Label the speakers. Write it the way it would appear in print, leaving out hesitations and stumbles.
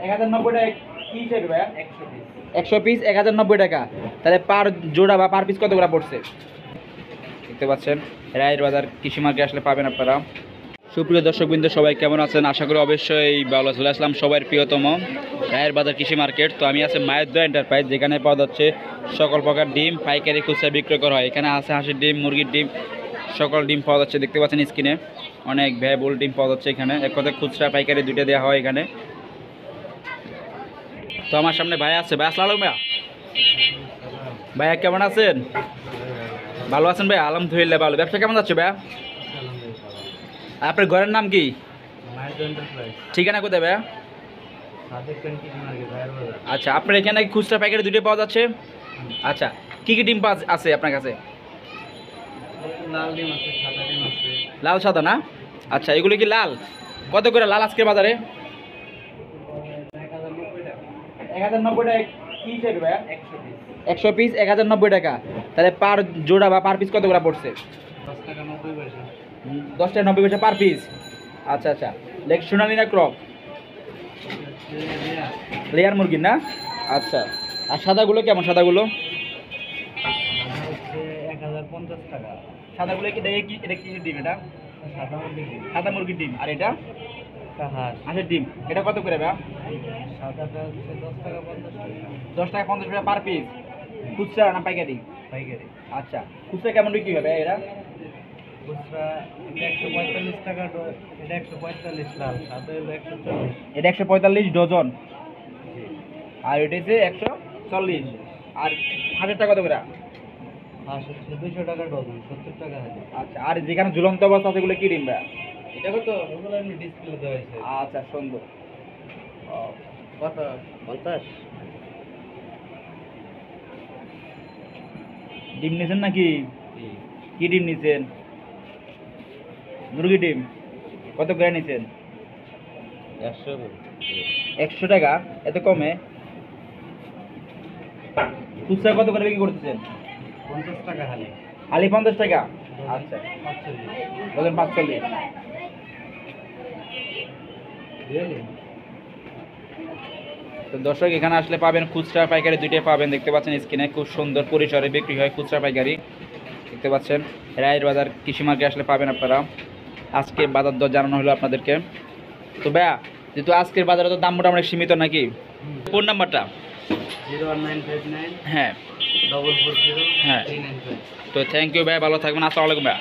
Speaker 1: 1090 টাকা কি হিসেবে ভাই? 100 পিস 1090 টাকা। তাহলে পার জোড়া বা পার পিস কত করে পড়ছে? দেখতে পাচ্ছেন রায়ের বাজার কৃষি মার্কেটে আসলে পাবেন আপনারা। সুপ্রিয় দর্শকবৃন্দ সবাই কেমন আছেন? আশা করি অবশ্যই ভালো চলে আসলাম সবার প্রিয়তম রায়ের বাজার কৃষি মার্কেট। তো আমি আছি মায়ের দোয়া এন্টারপ্রাইজ, যেখানে পাওয়া যাচ্ছে সকল প্রকার ডিম পাইকারি খুচরা বিক্রয় করা হয়। এখানে আছে হাঁসের ডিম, মুরগির ডিম, সকল ডিম পাওয়া যাচ্ছে। দেখতে পাচ্ছেন স্ক্রিনে অনেক ভ্যাবল ডিম পাওয়া যাচ্ছে এখানে। এক কথায় খুচরা পাইকারি দুইটা দেওয়া হয় এখানে। তো আমার সামনে ভাই আছে। ভাই আসসালামু আলাইকুম। ভাইয়া কেমন আছেন? ভালো আছেন ভাই? আলহামদুলিল্লাহ ভালো। ব্যবসা কেমন যাচ্ছে ভাইয়া? আপনার ঘরের নাম কি? ঠিকানা কোথায় ভাইয়া? আচ্ছা, আপনার এখানে খুচরা প্যাকেটে দুটো পাওয়া যাচ্ছে। আচ্ছা, কি কি ডিম আছে আপনার কাছে?
Speaker 2: লাল ডিম আছে, সাদা ডিম আছে।
Speaker 1: লাল সাদা না? আচ্ছা, এগুলো কি লাল? কত করে লাল আজকের বাজারে? 1090 টাকা কি হিসেবে ভাইয়া? 100 পিস 1090 টাকা। তাহলে পার জোড়া বা পার পিস কত করে পড়ছে?
Speaker 2: 10 টাকা 90 পয়সা।
Speaker 1: 10 টাকা 90 পয়সা পার পিস। আচ্ছা আচ্ছা, লেগ সোনালি না ক্রপ? লেয়ার মুরগি না? আচ্ছা, আর সাদাগুলো কেমন? সাদাগুলো
Speaker 2: 1050 টাকা।
Speaker 1: সাদাগুলো কি এটা কি ডিম? এটা
Speaker 2: সাদা মুরগির ডিম।
Speaker 1: সাদা মুরগির ডিম। আর এটা
Speaker 2: একটা হাঁস।
Speaker 1: হাঁসের ডিম। এটা কত করে ভাইয়া?
Speaker 2: সাদাটা হচ্ছে 10 টাকা 50 টাকা।
Speaker 1: 10 টাকা 50 টাকা পার পিস। খুচরা না পাইকারি?
Speaker 2: পাইকারি।
Speaker 1: আচ্ছা, খুচরা কেমন বিক্রি হবে এরা?
Speaker 2: খুচরা এটা 145 টাকা, এটা 145 লাল, সাদা হলো 140।
Speaker 1: এটা 145 ডজন, আর এটা হচ্ছে 140। আর হাজারটা কত করে?
Speaker 2: হাঁস হচ্ছে 200 টাকা ডজন, 70 টাকা হাজার।
Speaker 1: আচ্ছা, আর যেখানে ঝুলন্ত অবস্থা আছে এগুলো কি ডিম ভাইয়া?
Speaker 2: এটা কত? ওগুলো এমনি ডিসপ্লে দেওয়া হয়েছে।
Speaker 1: আচ্ছা, সুন্দর।
Speaker 2: কত? 50।
Speaker 1: ডিম নিছেন নাকি? কি ডিম নিছেন? মুরগি ডিম। কত করে নিছেন? 100 টাকা? এত কমে? খুচরা কত করে বিক্রি করতেছেন?
Speaker 2: 50 টাকা হালি।
Speaker 1: হালি 50 টাকা? আচ্ছা,
Speaker 2: 45।
Speaker 1: ডজন 45। তো দর্শক, এখানে আসলে পাবেন খুচরা পাইকারি দুইটাই পাবেন। দেখতে পাচ্ছেন স্ক্রিনে খুব সুন্দর পরিসরে বিক্রি হয় খুচরা পাইকারি। দেখতে পাচ্ছেন রায়ের বাজার কৃষি মার্কেটে আসলে পাবেন আপনারা। আজকে বাজার দর জানানো হলো আপনাদেরকে। তো ভাইয়া, যেহেতু আজকের বাজারে তো দাম মোটামুটি সীমিত নাকি? ফোন নাম্বারটা?
Speaker 2: 01959
Speaker 1: হ্যাঁ
Speaker 2: 440
Speaker 1: হ্যাঁ।
Speaker 2: 395।
Speaker 1: তো থ্যাংক ইউ ভাই, ভালো থাকবেন। আসসালামু আলাইকুম ভাইয়া।